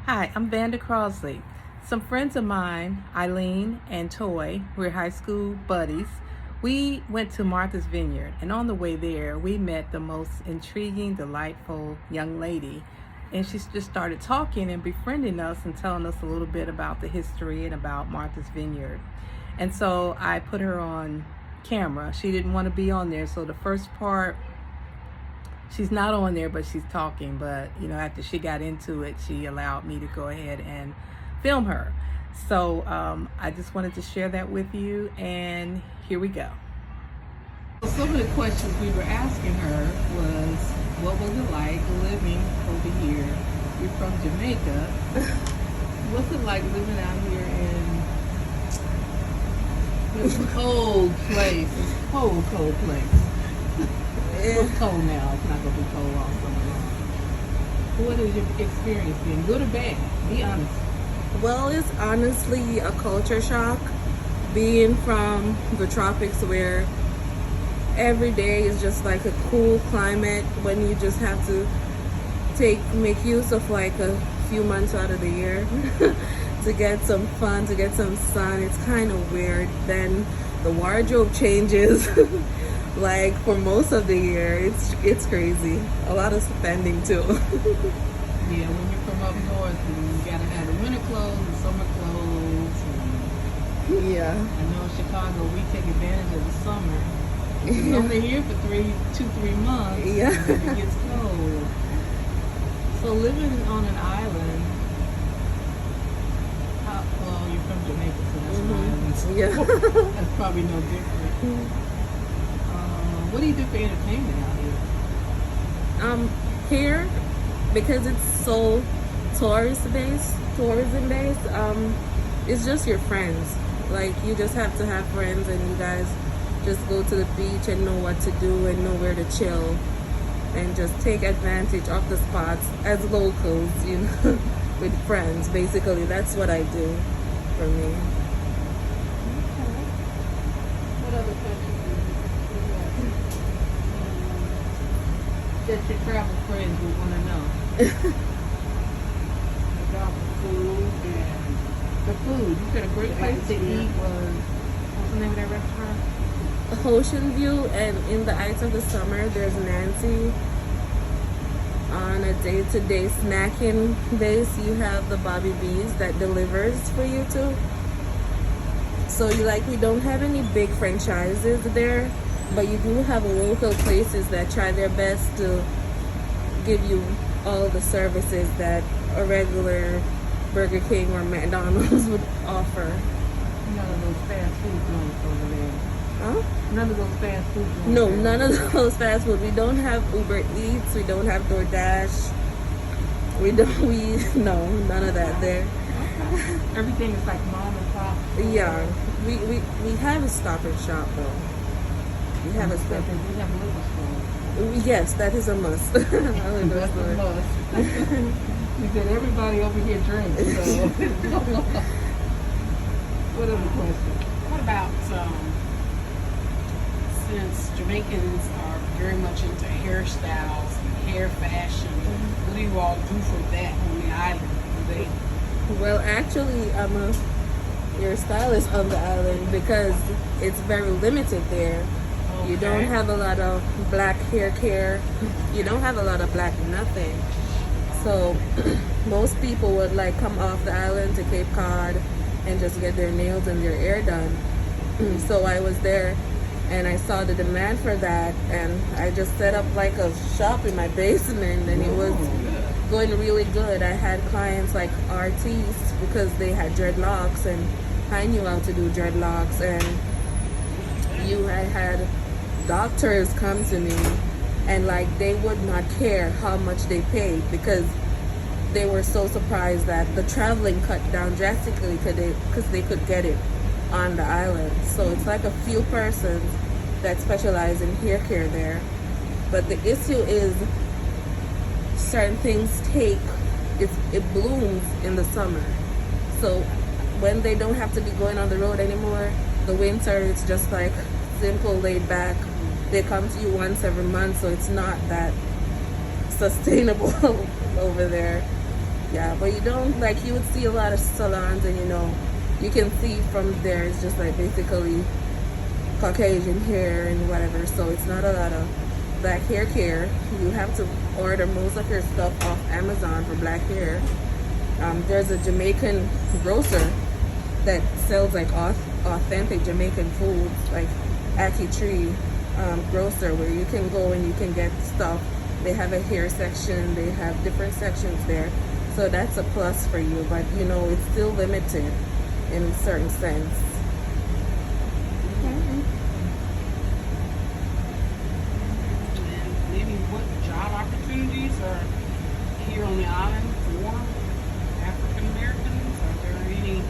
Hi, I'm Vanda Crosley. Some friends of mine, Eileen and Toy, we're high school buddies. We went to Martha's Vineyard, and on the way there, we met the most intriguing, delightful young lady. And she just started talking and befriending us and telling us a little bit about the history and about Martha's Vineyard. And so I put her on camera. She didn't want to be on there, so the first part, she's not on there, but she's talking. But after she got into it, she allowed me to go ahead and film her. So I just wanted to share that with you, and here we go. Some of the questions we were asking her was, what was it like living over here? You're from Jamaica. What's it like living out here in this cold place? This cold place. It's cold now. It's not going to be cold all summer long. What is your experience been, good or bad? Be honest. Well, it's honestly a culture shock being from the tropics where every day is just like a cool climate when you just have to make use of like a few months out of the year to get some fun, to get some sun. It's kind of weird. Then the wardrobe changes. Like for most of the year, it's crazy. A lot of spending too. Yeah, when you're from up north, you gotta have the winter clothes, the summer clothes. Yeah. I know in Chicago we take advantage of the summer. It's only here for 2-3 months. Yeah. And then it gets cold. So living on an island. Well, you're from Jamaica, so that's an island. So Yeah. that's probably no different. What do you do for entertainment out here? Here, because it's so tourism based, it's just your friends. Like you just have to have friends, and you guys just go to the beach and know what to do and know where to chill, and just take advantage of the spots as locals, with friends. Basically, that's what I do for me. Okay. What other questions? That your travel friends would want to know about the food and the food. You said a great place to eat was, what's the name of that restaurant? Ocean View, and in the height of the summer, there's Nancy. On a day-to-day snacking base, you have the Bobby B's that delivers for you too. So we don't have any big franchises there, but you do have local places that try their best to give you all the services that a regular Burger King or McDonald's would offer. None of those fast food joints over there. Huh? None of those fast food joints. No, none of those fast food. We don't have Uber Eats. We don't have DoorDash. No, none of that there. Okay. Everything is like mom and pop. Yeah, we have a Stop and Shop though. We have a Stop. We have a liquor store. Yes, that is a must. That's a must. You said everybody over here drinks. So. What other questions? What about since Jamaicans are very much into hairstyles and hair fashion, what do you all do for that on the island? Well, actually, I'm a hairstylist on the island because it's very limited there. Okay. You don't have a lot of black hair care. You don't have a lot of black nothing. So most people would come off the island to Cape Cod and just get their nails and their hair done. So I was there and I saw the demand for that, and I just set up a shop in my basement, and it was going really good. I had clients like artists because they had dreadlocks, and I knew how to do dreadlocks, and I had doctors come to me, and they would not care how much they paid because they were so surprised that the traveling cut down drastically because they could get it on the island. So it's a few persons that specialize in hair care there, but the issue is certain things it blooms in the summer. So when they don't have to be going on the road anymore, the winter it's just simple, laid back. They come to you once every month, so it's not that sustainable over there. Yeah, but you don't, like, you would see a lot of salons, and you can see from there it's just like basically Caucasian hair and whatever. So it's not a lot of black hair care. You have to order most of your stuff off Amazon for black hair. There's a Jamaican grocer that sells like authentic Jamaican foods, like Aki Tree grocer, where you can go and you can get stuff. They have a hair section, they have different sections there. So that's a plus for you, but it's still limited in a certain sense. And maybe what job opportunities are here on the island for African Americans? Are there any?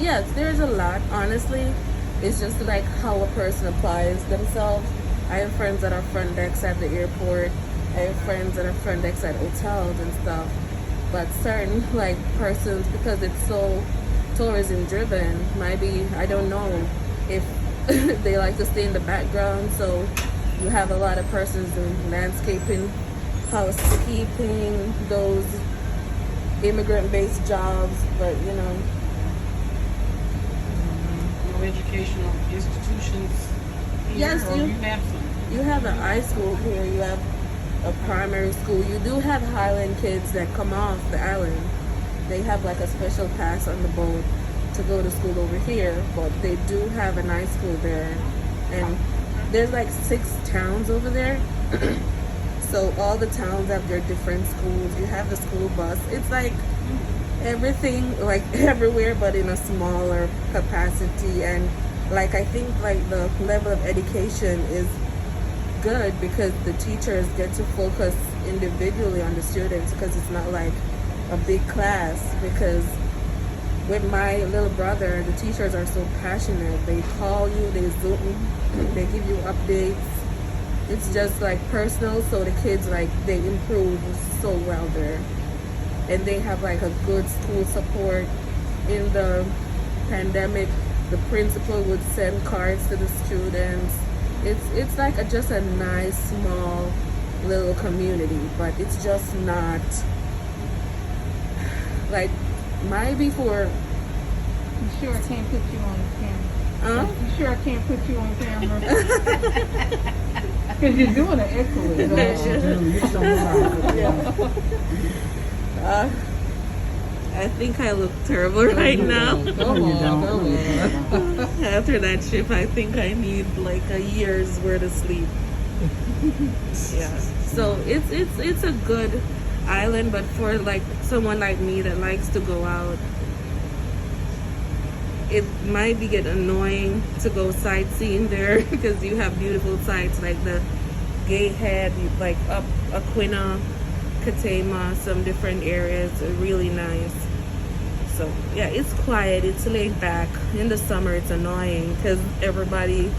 Yes, there's a lot, honestly. It's just like how a person applies themselves. I have friends that are front decks at the airport. I have friends that are front decks at hotels and stuff. But certain like persons, because it's so tourism driven, maybe, I don't know if they like to stay in the background. So you have a lot of persons doing landscaping, housekeeping, those immigrant-based jobs, but No educational institutions here, Yes, or you have some? You have an high school here, you have a primary school. You do have Highland kids that come off the island. They have like a special pass on the boat to go to school over here, but they do have an high school there. And there's like 6 towns over there. So all the towns have their different schools. You have the school bus. It's like everything, like everywhere, but in a smaller capacity. And like I think like the level of education is good because the teachers get to focus individually on the students, because it's not like a big class. Because with my little brother, the teachers are so passionate. They call you, they Zoom, they give you updates. It's just like personal, so the kids, like, they improve so well there. And they have like a good school support. In the pandemic, the principal would send cards to the students. It's like just a nice small little community, but it's just not like maybe for. You sure I can't put you on camera? Huh? You sure I can't put you on camera? Because you're doing an excellent. I think I look terrible right now. After that trip, I think I need like a year's worth of sleep. Yeah. So it's a good island, but for like someone like me that likes to go out, it might be get annoying to go sightseeing there because you have beautiful sights like the Gatehead, like up Aquina, Katama, some different areas are really nice. So yeah, it's quiet, it's laid back. In the summer it's annoying because everybody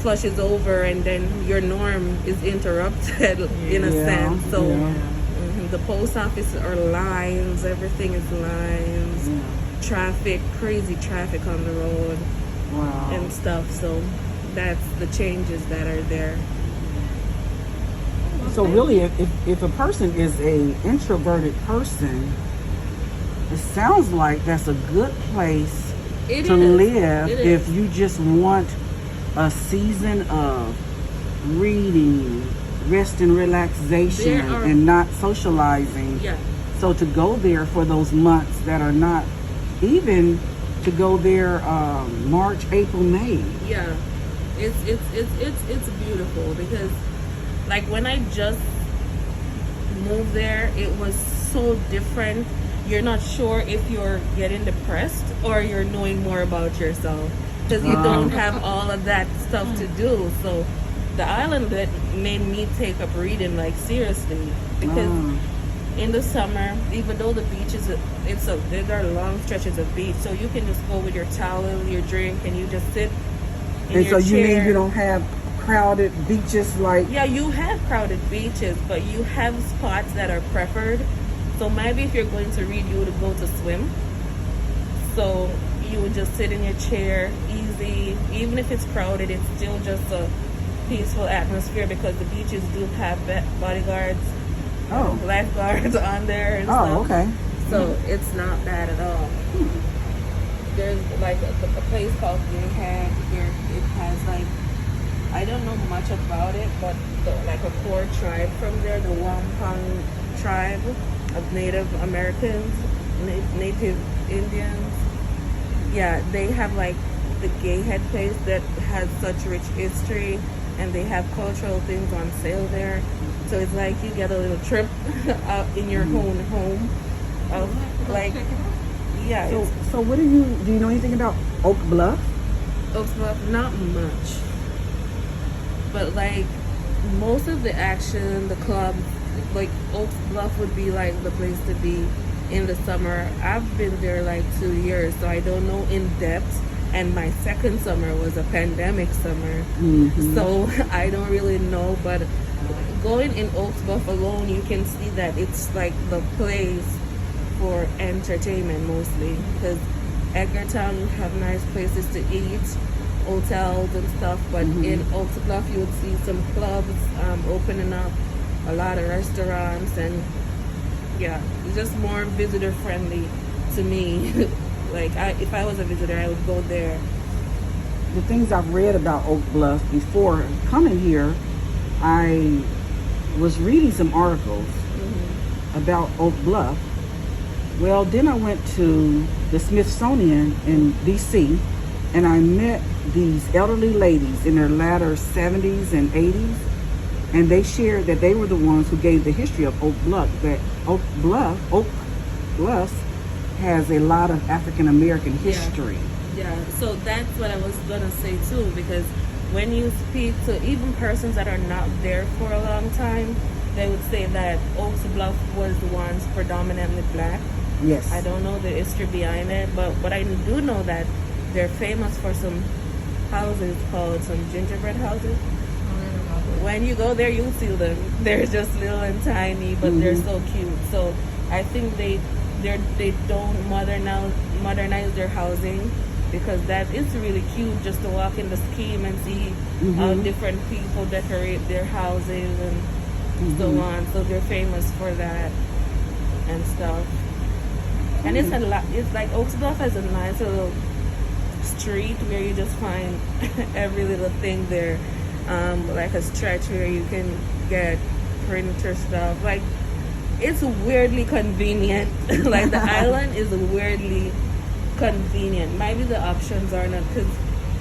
flushes over and then your norm is interrupted in a sense. So the post office are lines, everything is lines, traffic, crazy traffic on the road and stuff. So that's the changes that are there. So really, if a person is a introverted person, it sounds like that's a good place to live if you just want a season of reading, rest and relaxation, and not socializing. Yeah. So to go there for those months that are not, even to go there March, April, May. Yeah, it's beautiful because like when I just moved there, it was so different. You're not sure if you're getting depressed or you're knowing more about yourself because you don't have all of that stuff to do. So the island that made me take up reading like seriously, because in the summer, even though the beaches, there are long stretches of beach, so you can just go with your towel, your drink, and you just sit in and your so chair. You mean you don't have crowded beaches like? Yeah, you have crowded beaches, but you have spots that are preferred. So maybe if you're going to read, you would go to swim. So you would just sit in your chair, easy. Even if it's crowded, it's still just a peaceful atmosphere because the beaches do have bodyguards. Oh. lifeguards on there and stuff. Oh, okay. So it's not bad at all. There's like a place called Vineyard where it has like, I don't know much about it, but like a core tribe from there, the Wampang tribe of Native Americans, Native Indians. Yeah, they have like the gay head place that has such rich history, and they have cultural things on sale there. So it's like you get a little trip out in your own home of like, yeah. So what do you know anything about Oak Bluff? Oak Bluff, not much, but like most of the action, the club, like Oak Bluff would be like the place to be in the summer. I've been there like 2 years, so I don't know in depth. And my second summer was a pandemic summer, so I don't really know. But going in Oak Bluff alone, you can see that it's like the place for entertainment mostly, because Edgartown you have nice places to eat, hotels and stuff, but in Oak Bluff you would see some clubs opening up, a lot of restaurants, and yeah, it's just more visitor friendly to me. Like if I was a visitor, I would go there. The things I've read about Oak Bluff before coming here, I was reading some articles about Oak Bluff. Well, then I went to the Smithsonian in DC, and I met these elderly ladies in their latter 70s and 80s, and they shared that they were the ones who gave the history of Oak Bluff, that Oak Bluff has a lot of African American history. Yeah, so that's what I was gonna say too, because when you speak to even persons that are not there for a long time, they would say that Oak Bluff was the ones predominantly black. Yes. I don't know the history behind it, but I do know that they're famous for some houses called some gingerbread houses. When you go there, you'll see them. They're just little and tiny, but they're so cute. So I think they don't modernize their housing, because that is really cute, just to walk in the scheme and see how different people decorate their houses and so on. So they're famous for that and stuff. And it's a lot. It's like Oak Bluff has a nice little street where you just find every little thing there. Like a stretch where you can get printer stuff. Like, it's weirdly convenient. Like the island is weirdly convenient. Maybe the options are not, because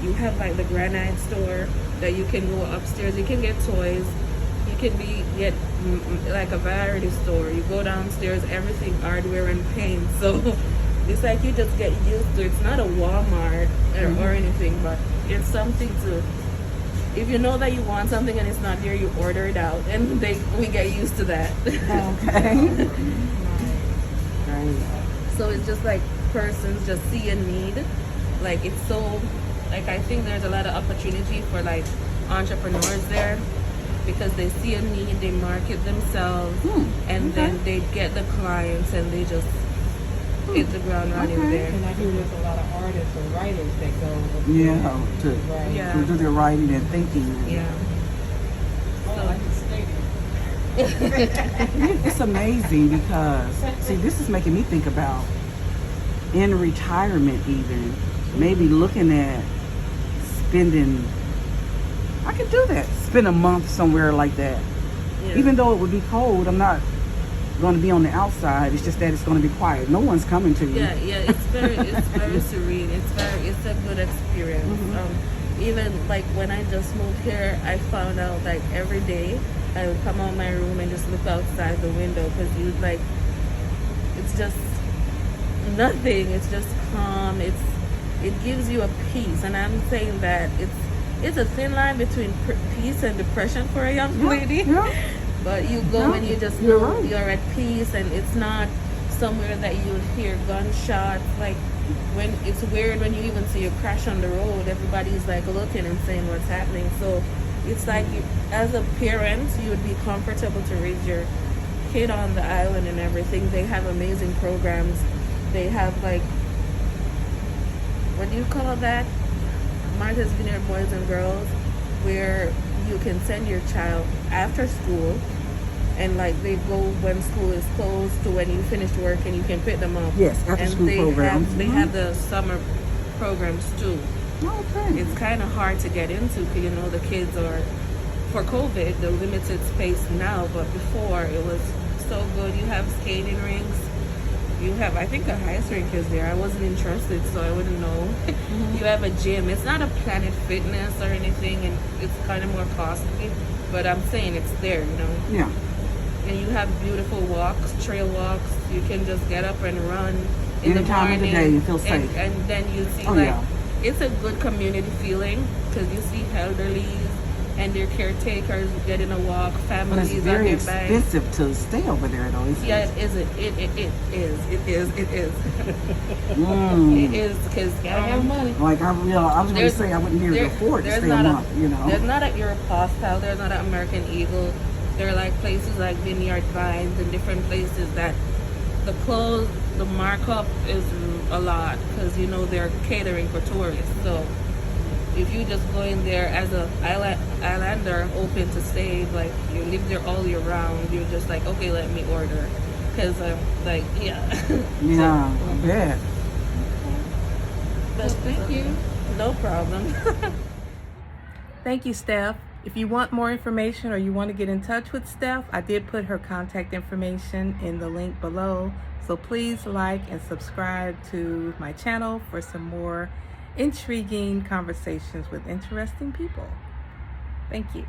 you have like the granite store that you can go upstairs. You can get toys. You can get like a variety store. You go downstairs, everything hardware and paint. So it's like you just get used to it. It's not a Walmart or anything, but it's something to. If you know that you want something and it's not there, you order it out, and we get used to that. Okay. Right. So it's just like persons just see a need. Like it's so, like I think there's a lot of opportunity for like entrepreneurs there, because they see a need, they market themselves, and then they get the clients and they just hit the ground running there. And I hear there's a lot of artists and writers that go up there. Yeah, to do their writing and thinking. Yeah. Oh, I can stay there. It's amazing because, see, this is making me think about in retirement even, maybe looking at spending, I could do that, spend a month somewhere like that. Yeah. Even though it would be cold, I'm not going to be on the outside. It's just that it's going to be quiet. No one's coming to you. Yeah, it's very serene. It's a good experience. Even like when I just moved here, I found out like every day I would come out of my room and just look outside the window, because it's just nothing. It's just calm. It gives you a peace, and I'm saying that it's a thin line between peace and depression for a young lady. Yeah. But you go and you just know you're at peace, and it's not somewhere that you would hear gunshots. Like when it's weird when you even see a crash on the road, everybody's like looking and saying what's happening. So it's like as a parent, you would be comfortable to raise your kid on the island and everything. They have amazing programs. They have like, what do you call that? Martha's Vineyard Boys and Girls, where you can send your child after school and like they go when school is closed to when you finish work and you can pick them up. Yes, after and school programs. They have the summer programs too. Okay. It's kind of hard to get into because, you know, the kids are, for COVID, the limited space now, but before it was so good. You have skating rinks. You have, I think, a ice rink is there. I wasn't interested, so I wouldn't know. You have a gym. It's not a Planet Fitness or anything, and it's kind of more costly, but I'm saying it's there, you know. Yeah. And you have beautiful walks, trail walks. You can just get up and run in Any the time morning. of the day, you feel safe. And then you see, Oh, like, yeah. it's a good community feeling because you see elderlies and their caretakers getting a walk, But families it's on very their bikes. expensive to stay over there, though. Isn't Yeah, it? it is. It is. Mm. It is because Gotta have money. Like I was going to There's- say, I wouldn't be able to afford to there's stay a not a- month. You know. There's not a Europe Hostel. There's not an American Eagle. There are like places like Vineyard Vines and different places that the clothes, the markup is a lot because, you know, they're catering for tourists. So if you just go in there as a islander open to stay, like you live there all year round, you're just like, okay, let me order. Because like, yeah. Yeah, I bet. But thank you. No problem. Thank you, Steph. If you want more information or you want to get in touch with Steph, I did put her contact information in the link below. So please like and subscribe to my channel for some more intriguing conversations with interesting people. Thank you.